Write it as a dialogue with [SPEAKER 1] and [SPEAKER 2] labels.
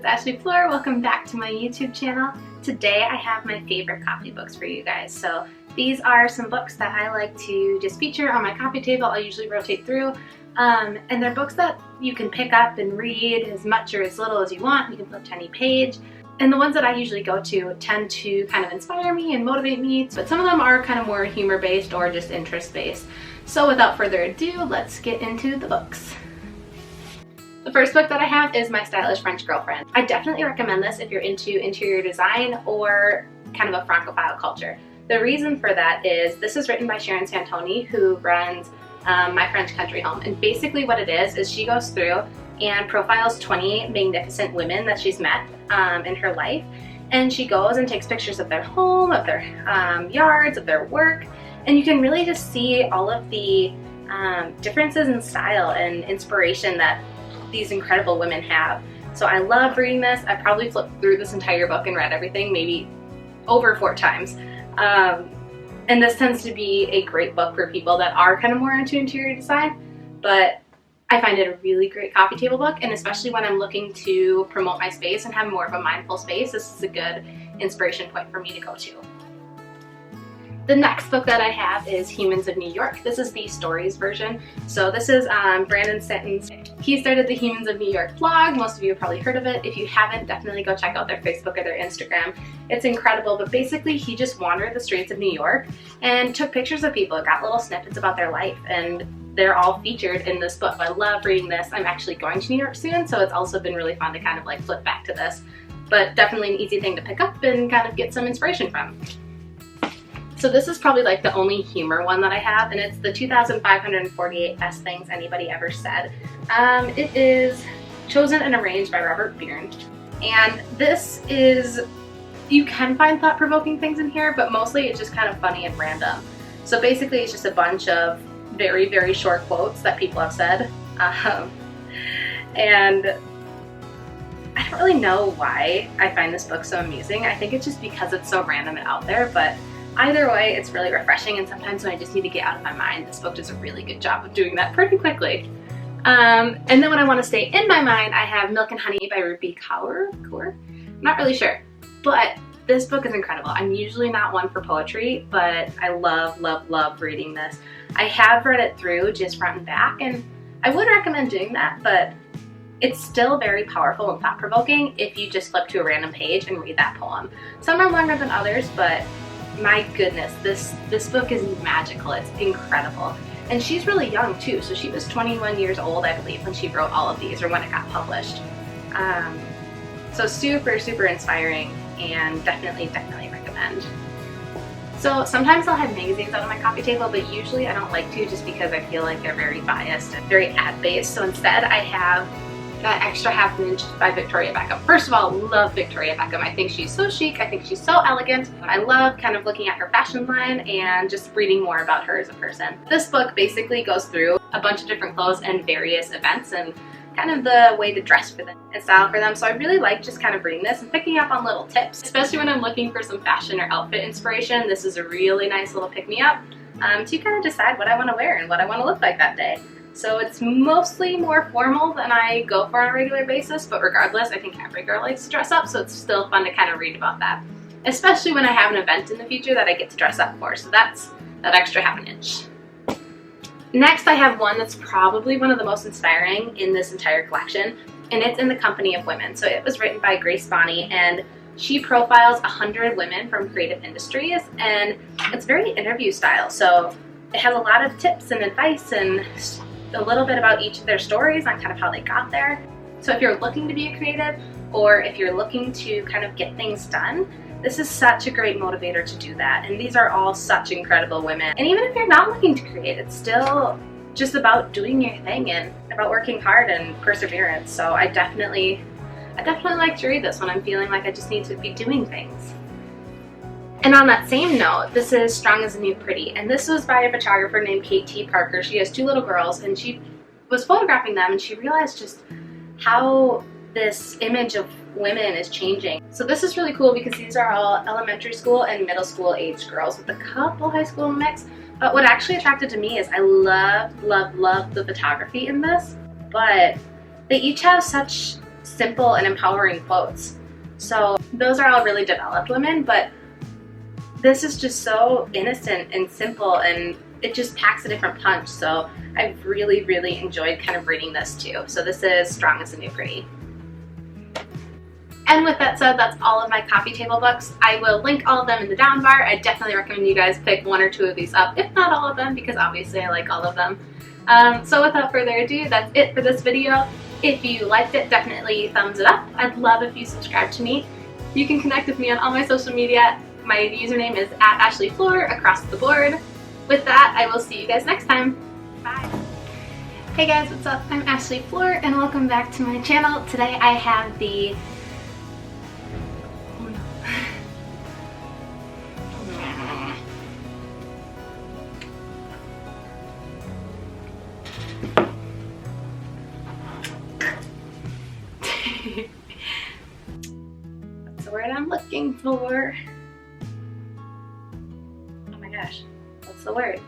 [SPEAKER 1] it's Ashlie Fleur. Welcome back to my YouTube channel. Today I have my favorite coffee books for you guys. So these are some books that I like to just feature on my coffee table. I'll usually rotate through. And they're books that you can pick up and read as much or as little as you want. You can flip to any page. And the ones that I usually go to tend to kind of inspire me and motivate me, but some of them are kind of more humor-based or just interest-based. So without further ado, let's get into the books. The first book that I have is My Stylish French Girlfriend. I definitely recommend this if you're into interior design or kind of a Francophile culture. The reason for that is this is written by Sharon Santoni, who runs My French Country Home. And basically what it is she goes through and profiles 20 magnificent women that she's met in her life. And she goes and takes pictures of their home, of their yards, of their work. And you can really just see all of the differences in style and inspiration that these incredible women have. So I love reading this. I probably flipped through this entire book and read everything maybe over 4 times. And this tends to be a great book for people that are kind of more into interior design, but I find it a really great coffee table book, and especially when I'm looking to promote my space and have more of a mindful space, this is a good inspiration point for me to go to. The next book that I have is Humans of New York. This is the stories version. So this is Brandon Stanton's. He started the Humans of New York blog. Most of you have probably heard of it. If you haven't, definitely go check out their Facebook or their Instagram. It's incredible, but basically he just wandered the streets of New York and took pictures of people, got little snippets about their life, and they're all featured in this book. I love reading this. I'm actually going to New York soon, so it's also been really fun to kind of like flip back to this, but definitely an easy thing to pick up and kind of get some inspiration from. So this is probably like the only humor one that I have, and it's the 2,548 Best Things Anybody Ever Said. It is chosen and arranged by Robert Byrne. And this is, you can find thought-provoking things in here, but mostly it's just kind of funny and random. So basically it's just a bunch of very, very short quotes that people have said. And I don't really know why I find this book so amusing. I think it's just because it's so random and out there, but either way, it's really refreshing, and sometimes when I just need to get out of my mind, this book does a really good job of doing that pretty quickly. And then when I want to stay in my mind, I have Milk and Honey by Rupi Kaur. I'm not really sure, but this book is incredible. I'm usually not one for poetry, but I love, love, love reading this. I have read it through just front and back, and I would recommend doing that, but it's still very powerful and thought-provoking if you just flip to a random page and read that poem. Some are longer than others, but my goodness, this book is magical. It's incredible. And she's really young too, so she was 21 years old, I believe, when she wrote all of these, or when it got published. So super, super inspiring, and definitely recommend. So sometimes I'll have magazines out on my coffee table, but usually I don't like to, just because I feel like they're very biased and very ad-based. So instead I have That Extra Half Inch by Victoria Beckham. First of all, love Victoria Beckham. I think she's so chic. I think she's so elegant. I love kind of looking at her fashion line and just reading more about her as a person. This book basically goes through a bunch of different clothes and various events and kind of the way to dress for them and style for them. So I really like just kind of reading this and picking up on little tips. Especially when I'm looking for some fashion or outfit inspiration, this is a really nice little pick-me-up to kind of decide what I want to wear and what I want to look like that day. So it's mostly more formal than I go for on a regular basis, but regardless, I think every girl likes to dress up, so it's still fun to kind of read about that. Especially when I have an event in the future that I get to dress up for, so that's That Extra Half an Inch. Next, I have one that's probably one of the most inspiring in this entire collection, and it's In the Company of Women. So it was written by Grace Bonney, and she profiles 100 women from creative industries, and it's very interview style. So it has a lot of tips and advice and a little bit about each of their stories on kind of how they got there. So if you're looking to be a creative, or if you're looking to kind of get things done, this is such a great motivator to do that. And these are all such incredible women. And even if you're not looking to create, it's still just about doing your thing and about working hard and perseverance. So I definitely like to read this when I'm feeling like I just need to be doing things. And on that same note, this is Strong as a New Pretty, and this was by a photographer named Kate T. Parker. She has 2 little girls, and she was photographing them, and she realized just how this image of women is changing. So this is really cool because these are all elementary school and middle school age girls with a couple high school mix. But what actually attracted to me is I love the photography in this, but they each have such simple and empowering quotes. So those are all really developed women, but this is just so innocent and simple, and it just packs a different punch. So I've really, really enjoyed kind of reading this too. So this is Strong as the New Pretty. And with that said, that's all of my coffee table books. I will link all of them in the down bar. I definitely recommend you guys pick 1 or 2 of these up, if not all of them, because obviously I like all of them. So without further ado, that's it for this video. If you liked it, definitely thumbs it up. I'd love if you subscribe to me. You can connect with me on all my social media. My username is @AshlieFleur across the board. With that, I will see you guys next time. Bye. Hey guys, what's up? I'm Ashlie Fleur and welcome back to my channel. Today I have the That's the word I'm looking for. Oh my gosh, what's the word?